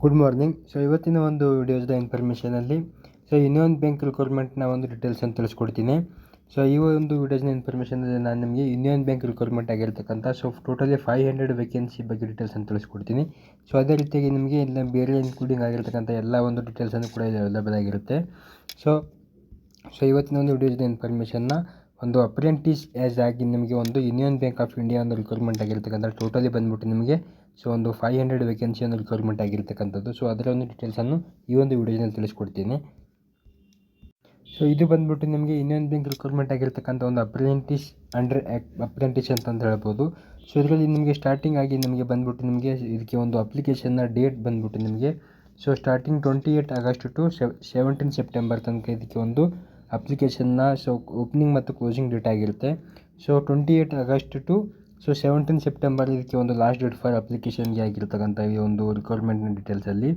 Good morning. So ಇವತ್ತಿನ ಒಂದು ವಿಡಿಯೋಸ್ದ ಇನ್ಫಾರ್ಮೇಷನಲ್ಲಿ union bank ರಿಕ್ವೈರ್ಮೆಂಟ್ನ ಒಂದು ಡೀಟೇಲ್ಸನ್ನು ತಿಳಿಸ್ಕೊಡ್ತೀನಿ. ಸೊ ಈ ಒಂದು ವಿಡಿಯೋಸ್ನ ಇನ್ಫಾರ್ಮೇಷನಲ್ಲಿ ನಾನು ನಿಮಗೆ ಯೂನಿಯನ್ ಬ್ಯಾಂಕ್ ರಿಕ್ವೈರ್ಮೆಂಟ್ ಆಗಿರ್ತಕ್ಕಂಥ ಟೋಟಲಿ 500 ವೇಕೆನ್ಸಿ ಬಗ್ಗೆ ಡೀಟೇಲ್ಸನ್ನು ತಿಳಿಸ್ಕೊಡ್ತೀನಿ. ಸೊ ಅದೇ ರೀತಿಯಾಗಿ ನಿಮಗೆ ಇಲ್ಲ ಬೇರೆ ಇನ್ಕ್ಲೂಡಿಂಗ್ ಆಗಿರ್ತಕ್ಕಂಥ ಎಲ್ಲ ಒಂದು ಡೀಟೇಲ್ಸನ್ನು ಕೂಡ ಇಲ್ಲಿ ಅವೈಲೇಬಲ್ ಆಗಿರುತ್ತೆ. ಸೊ ಇವತ್ತಿನ ಒಂದು ವಿಡಿಯೋಸ್ನ ಇನ್ಫಾರ್ಮೇಷನ್ನ ಒಂದು ಅಪ್ರೆಂಟಿಸ್ ಆ್ಯಸ್ ಆಗಿ ನಿಮಗೆ ಒಂದು ಯೂನಿಯನ್ ಬ್ಯಾಂಕ್ ಆಫ್ ಇಂಡಿಯಾ ಒಂದು ರಿಕ್ವೈರ್ಮೆಂಟ್ ಆಗಿರ್ತಕ್ಕಂಥ ಟೋಟಲಿ ಬಂದುಬಿಟ್ಟು ನಿಮಗೆ ಒಂದು 500 ವೇಕೆನ್ಸಿ ಒಂದು ರಿಕ್ವೈರ್ಮೆಂಟ್ ಆಗಿರ್ತಕ್ಕಂಥದ್ದು. ಸೊ ಅದರ ಒಂದು ಡೀಟೇಲ್ಸನ್ನು ಈ ಒಂದು ವಿಡಿಯೋದಲ್ಲಿ ತಿಳಿಸ್ಕೊಡ್ತೀನಿ. ಸೊ ಇದು ಬಂದುಬಿಟ್ಟು ನಿಮಗೆ ಯೂನಿಯನ್ ಬ್ಯಾಂಕ್ ರಿಕ್ವೈರ್ಮೆಂಟ್ ಆಗಿರ್ತಕ್ಕಂಥ ಒಂದು ಅಪ್ರೆಂಟಿಸ್ ಅಪ್ರೆಂಟಿಸ್ ಅಂತ ಹೇಳ್ಬೋದು. ಸೊ ಇದರಲ್ಲಿ ನಿಮಗೆ ಸ್ಟಾರ್ಟಿಂಗ್ ಆಗಿ ನಿಮಗೆ ಬಂದುಬಿಟ್ಟು ನಿಮಗೆ ಇದಕ್ಕೆ ಒಂದು ಅಪ್ಲಿಕೇಶನ್ನ ಡೇಟ್ ಬಂದುಬಿಟ್ಟು ನಿಮಗೆ ಸ್ಟಾರ್ಟಿಂಗ್ 28 ಆಗಸ್ಟ್ ಟು 17 ಸೆಪ್ಟೆಂಬರ್ ತನಕ ಇದಕ್ಕೆ ಒಂದು ಅಪ್ಲಿಕೇಶನ್ನ ಓಪನಿಂಗ್ ಮತ್ತು ಕ್ಲೋಸಿಂಗ್ ಡೇಟ್ ಆಗಿರುತ್ತೆ. ಸೊ 28 ಆಗಸ್ಟ್ ಟು 17 ಸೆಪ್ಟೆಂಬರ್ ಇದಕ್ಕೆ ಒಂದು ಲಾಸ್ಟ್ ಡೇಟ್ ಫಾರ್ ಅಪ್ಲಿಕೇಶನ್ಗೆ ಆಗಿರ್ತಕ್ಕಂಥ ಈ ಒಂದು ರಿಕ್ವೈರ್ಮೆಂಟ್ನ ಡೀಟೇಲ್ಸಲ್ಲಿ.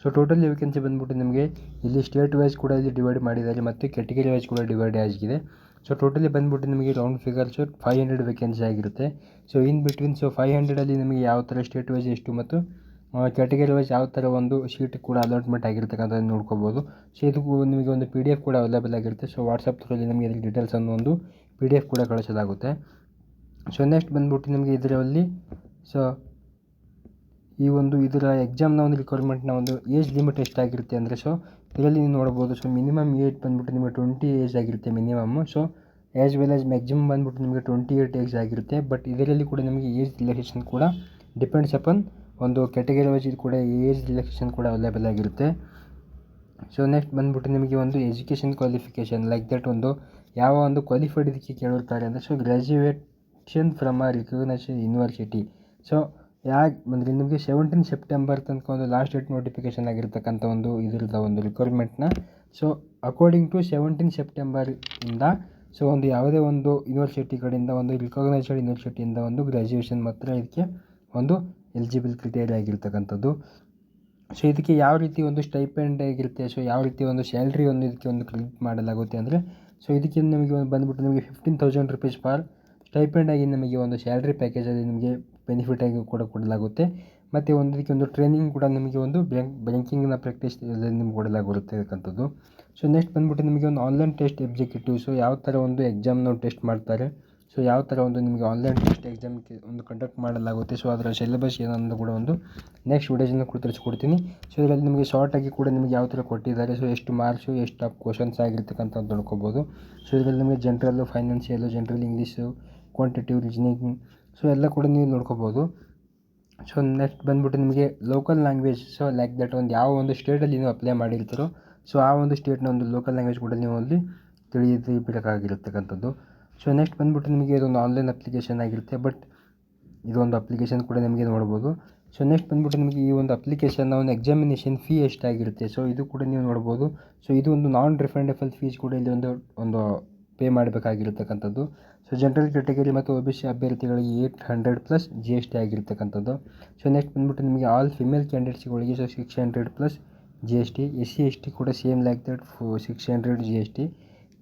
ಸೊ ಟೋಟಲ್ ವೇಕೆನ್ಸಿ ಬಂದುಬಿಟ್ಟು ನಿಮಗೆ ಇಲ್ಲಿ ಸ್ಟೇಟ್ ವೈಸ್ ಕೂಡ ಇಲ್ಲಿ ಡಿವೈಡ್ ಮಾಡಿದ್ದಾರೆ ಮತ್ತು ಕ್ಯಾಟಗರಿ ವೈಸ್ ಕೂಡ ಡಿವೈಡ್ ಆಗಿದೆ. ಸೊ ಟೋಟಲಿ ಬಂದುಬಿಟ್ಟು ನಿಮಗೆ ರೌಂಡ್ ಫಿಗರ್ಸು 500 ವೇಕೆನ್ಸಿ ಆಗಿರುತ್ತೆ. ಸೊ ಇನ್ ಬಿಟ್ವೀನ್ 500ಅಲ್ಲಿ ನಿಮಗೆ ಯಾವ ಥರ ಸ್ಟೇಟ್ ವೈಸ್ ಎಷ್ಟು ಮತ್ತು ಕ್ಯಾಟಗರಿ ವೈಸ್ ಯಾವ ಥರ ಒಂದು ಶೀಟ್ ಕೂಡ ಅಲಾಟ್ಮೆಂಟ್ ಆಗಿರ್ತಕ್ಕಂಥದ್ದು ನೋಡ್ಕೋಬೋದು. ಸೊ ಇದು ನಿಮಗೆ ಒಂದು PDF ಕೂಡ ಅವೈಲೇಬಲ್ ಆಗಿರುತ್ತೆ. ಸೊ ವಾಟ್ಸಪ್ ಥ್ರೂಲ್ಲಿ ನಿಮಗೆ ಇದರ ಡೀಟೇಲ್ಸನ್ನು ಒಂದು PDF ಕೂಡ ಕಳಿಸಲಾಗುತ್ತೆ. ಸೊ ನೆಕ್ಸ್ಟ್ ಬಂದುಬಿಟ್ಟು ನಿಮಗೆ ಇದರಲ್ಲಿ ಈ ಒಂದು ಇದರ ಎಕ್ಸಾಮ್ನ ಒಂದು ರಿಕ್ವೈರ್ಮೆಂಟ್ನ ಒಂದು ಏಜ್ ಲಿಮಿಟ್ ಎಷ್ಟಾಗಿರುತ್ತೆ ಅಂದರೆ ಇದರಲ್ಲಿ ನೀವು ನೋಡ್ಬೋದು. ಮಿನಿಮಮ್ ಏಜ್ ಬಂದುಬಿಟ್ಟು ನಿಮಗೆ 20 ಏಜ್ ಆಗಿರುತ್ತೆ minimum. As well as maximum ಬಂದುಬಿಟ್ಟು ನಿಮಗೆ 28 ಏಜ್ ಆಗಿರುತ್ತೆ. ಬಟ್ ಇದರಲ್ಲಿ ಕೂಡ ನಿಮಗೆ ಏಜ್ ರಿಲ್ಯಾಕ್ಸೇಷನ್ ಕೂಡ ಡಿಪೆಂಡ್ಸ್ ಅಪಾನ್ ಒಂದು ಕ್ಯಾಟಗರಿ ವೈಸ್ ಇದು ಕೂಡ ಏಜ್ ರಿಲ್ಯಾಕ್ಸೇಷನ್ ಕೂಡ ಅವೈಲೇಬಲ್ ಆಗಿರುತ್ತೆ. ಸೊ ನೆಕ್ಸ್ಟ್ ಬಂದುಬಿಟ್ಟು ನಿಮಗೆ ಒಂದು ಎಜುಕೇಷನ್ ಕ್ವಾಲಿಫಿಕೇಷನ್ ಲೈಕ್ ದಟ್ ಒಂದು ಯಾವ ಒಂದು ಕ್ವಾಲಿಫೈಡ್ ಇದಕ್ಕೆ ಕೇಳಿರ್ತಾರೆ ಅಂದರೆ graduation from a recognised university. So ಯಾಕೆ ಬಂದರೆ ನಿಮಗೆ 17 ಸೆಪ್ಟೆಂಬರ್ ತನಕ ಒಂದು ಲಾಸ್ಟ್ ಡೇಟ್ ನೋಟಿಫಿಕೇಷನ್ ಆಗಿರ್ತಕ್ಕಂಥ ಒಂದು ಇದರದ ಒಂದು ರಿಕ್ವೈರ್ಮೆಂಟ್ನ ಅಕಾರ್ಡಿಂಗ್ ಟು 17 ಸೆಪ್ಟೆಂಬರಿಂದ ಒಂದು ಯಾವುದೇ ಒಂದು ಯೂನಿವರ್ಸಿಟಿ ಕಡೆಯಿಂದ ಒಂದು ರಿಕಗ್ನೈಸ್ಡ್ ಯೂನಿವರ್ಸಿಟಿಯಿಂದ ಒಂದು ಗ್ರ್ಯಾಜುಯೇಷನ್ ಮಾತ್ರ ಇದಕ್ಕೆ ಒಂದು ಎಲಿಜಿಬಲ್ ಕ್ರಿಟೇರಿಯಾ ಆಗಿರ್ತಕ್ಕಂಥದ್ದು. ಸೊ ಇದಕ್ಕೆ ಯಾವ ರೀತಿ ಒಂದು ಸ್ಟೈಪೆಂಡ್ ಆಗಿರುತ್ತೆ, ಯಾವ ರೀತಿ ಒಂದು ಸ್ಯಾಲ್ರಿ ಒಂದು ಇದಕ್ಕೆ ಒಂದು ಕ್ರೆಡಿಟ್ ಮಾಡಲಾಗುತ್ತೆ ಅಂದರೆ ಇದಕ್ಕೆ ನಿಮಗೆ ಬಂದುಬಿಟ್ಟು ನಿಮಗೆ 15,000 ರೂಪೀಸ್ ಫಾರ್ ಸ್ಟೈಪೆಂಡ್ ಆಗಿ ನಿಮಗೆ ಒಂದು ಸ್ಯಾಲ್ರಿ ಪ್ಯಾಕೇಜಲ್ಲಿ ನಿಮಗೆ ಬೆನಿಫಿಟ್ ಆಗಿ ಕೂಡ ಕೊಡಲಾಗುತ್ತೆ. ಮತ್ತು ಇದಕ್ಕೆ ಒಂದು ಟ್ರೈನಿಂಗ್ ಕೂಡ ನಿಮಗೆ ಒಂದು ಬ್ಯಾಂಕಿಂಗ್ನ ಪ್ರಾಕ್ಟೀಸ್ ನಿಮ್ಗೆ ಕೊಡಲಾಗಿರುತ್ತೆ. ಸೊ ನೆಕ್ಸ್ಟ್ ಬಂದುಬಿಟ್ಟು ನಿಮಗೆ ಒಂದು ಆನ್ಲೈನ್ ಟೆಸ್ಟ್ ಎಕ್ಸಿಕ್ಯೂಟಿವ್. ಯಾವ ಥರ ಒಂದು ಎಕ್ಸಾಮ್ನ ಟೆಸ್ಟ್ ಮಾಡ್ತಾರೆ, ಯಾವ ಥರ ಒಂದು ನಿಮಗೆ ಆನ್ಲೈನ್ ಟೆಸ್ಟ್ ಎಕ್ಸಾಮ್ಗೆ ಒಂದು ಕಂಡಕ್ಟ್ ಮಾಡಲಾಗುತ್ತೆ. ಅದರ ಸಿಲೆಬಸ್ ಏನನ್ನೋದು ಕೂಡ ಒಂದು ನೆಕ್ಸ್ಟ್ ವಿಡಿಯೋಸ್ನ ಕೂಡ ತಿಳಿಸ್ಕೊಡ್ತೀನಿ. ಇದರಲ್ಲಿ ನಿಮಗೆ ಶಾರ್ಟಾಗಿ ಕೂಡ ನಿಮಗೆ ಯಾವ ಥರ ಕೊಟ್ಟಿದ್ದಾರೆ, ಎಷ್ಟು ಮಾರ್ಕ್ಸು ಎಷ್ಟು ಟಫ್ ಕ್ವಶನ್ಸ್ ಆಗಿರ್ತಕ್ಕಂಥದ್ದು ನೋಡ್ಕೋಬೋದು. ಇದರಲ್ಲಿ ನಿಮಗೆ ಜನರಲ್ಲು, ಫೈನಾನ್ಷಿಯಲ್ಲು, ಜನರಲ್ ಇಂಗ್ಲೀಷು, ಕ್ವಾಂಟಿಟಿವ್, ರೀಸನಿಂಗ್ ಎಲ್ಲ ಕೂಡ ನೀವು ನೋಡ್ಕೋಬೋದು. ನೆಕ್ಸ್ಟ್ ಬಂದುಬಿಟ್ಟು ನಿಮಗೆ ಲೋಕಲ್ ಲ್ಯಾಂಗ್ವೇಜ್ ಲೈಕ್ ದಟ್ ಒಂದು ಯಾವ ಒಂದು ಸ್ಟೇಟಲ್ಲಿ ನೀವು ಅಪ್ಲೈ ಮಾಡಿರ್ತೀರೋ ಆ ಒಂದು ಸ್ಟೇಟ್ನ ಒಂದು ಲೋಕಲ್ ಲ್ಯಾಂಗ್ವೇಜ್ ಕೂಡ ನೀವು ಅಲ್ಲಿ ತಿಳಿಯಬೇಕಾಗಿರ್ತಕ್ಕಂಥದ್ದು. ನೆಕ್ಸ್ಟ್ ಬಂದುಬಿಟ್ಟು ನಿಮಗೆ ಇದೊಂದು ಆನ್ಲೈನ್ ಅಪ್ಲಿಕೇಶನ್ ಆಗಿರುತ್ತೆ. ಬಟ್ ಇದೊಂದು ಅಪ್ಲಿಕೇಶನ್ ಕೂಡ ನಿಮಗೆ ನೋಡ್ಬೋದು. ನೆಕ್ಸ್ಟ್ ಬಂದುಬಿಟ್ಟು ನಿಮಗೆ ಈ ಒಂದು ಅಪ್ಲಿಕೇಶನ್ನ ಒಂದು ಎಕ್ಸಾಮಿನೇಷನ್ ಫೀ ಎಷ್ಟಾಗಿರುತ್ತೆ ಇದು ಕೂಡ ನೀವು ನೋಡ್ಬೋದು. ಇದು ಒಂದು ನಾನ್ ರಿಫಂಡಬಲ್ ಫೀಸ್ ಕೂಡ ಇಲ್ಲಿ ಒಂದು ಪೇ ಮಾಡಬೇಕಾಗಿರ್ತಕ್ಕಂಥದ್ದು. ಜನರಲ್ ಕ್ಯಾಟಗರಿ ಮತ್ತು OBC ಅಭ್ಯರ್ಥಿಗಳಿಗೆ 800 ಪ್ಲಸ್ GST ಆಗಿರ್ತಕ್ಕಂಥದ್ದು. ನೆಕ್ಸ್ಟ್ ಬಂದುಬಿಟ್ಟು ನಿಮಗೆ ಆಲ್ ಫಿಮೇಲ್ ಕ್ಯಾಂಡಿಡೇಟ್ಸ್ಗಳಿಗೆ 600 ಪ್ಲಸ್ GST. SC ST ಕೂಡ same like that 600 GST.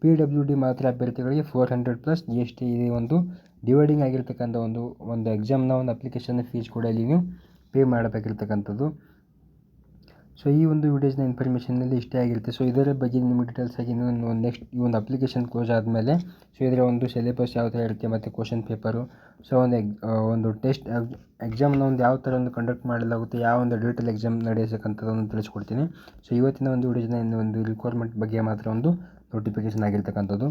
PWD ಮಾತ್ರ ಅಭ್ಯರ್ಥಿಗಳಿಗೆ 400 ಪ್ಲಸ್ GST. ಇದು ಒಂದು ಡಿವೈಡಿಂಗ್ ಆಗಿರ್ತಕ್ಕಂಥ ಒಂದು ಎಕ್ಸಾಮ್ನ ಒಂದು ಅಪ್ಲಿಕೇಶನ್ ಫೀಸ್ ಕೂಡ ಇಲ್ಲಿ ನೀವು ಪೇ ಮಾಡಬೇಕಿರ್ತಕ್ಕಂಥದ್ದು. ಈ ಒಂದು ವಿಡಿಯೋಸ್ನ ಇನ್ಫಾರ್ಮೇಷನಲ್ಲಿ ಇಷ್ಟೇ ಆಗಿರುತ್ತೆ. ಇದರ ಬಗ್ಗೆ ನಿಮಗೆ ಡೀಟೇಲ್ಸ್ ಆಗಿ ನೆಕ್ಸ್ಟ್ ಈ ಒಂದು ಅಪ್ಲಿಕೇಶನ್ ಕ್ಲೋಸ್ ಆದಮೇಲೆ ಇದರ ಒಂದು ಸಿಲೆಬಸ್ ಯಾವ ಥರ ಇರುತ್ತೆ ಮತ್ತು ಕ್ವಶನ್ ಪೇಪರು ಒಂದು ಟೆಸ್ಟ್ ಎಕ್ಸಾಮ್ನ ಒಂದು ಯಾವ ಥರ ಒಂದು ಕಂಡಕ್ಟ್ ಮಾಡಲಾಗುತ್ತೆ, ಯಾವ ಒಂದು ಡೇಟಲ್ಲಿ ಎಕ್ಸಾಮ್ ನಡೆಸಕ್ಕಂಥದ್ದನ್ನು ತಿಳಿಸ್ಕೊಡ್ತೀನಿ. ಇವತ್ತಿನ ಒಂದು ವಿಡಿಯೋಸ್ನ ಒಂದು ರಿಕ್ವೈರ್ಮೆಂಟ್ ಬಗ್ಗೆ ಮಾತ್ರ ಒಂದು ನೋಟಿಫಿಕೇಷನ್ ಆಗಿರ್ತಕ್ಕಂಥದ್ದು.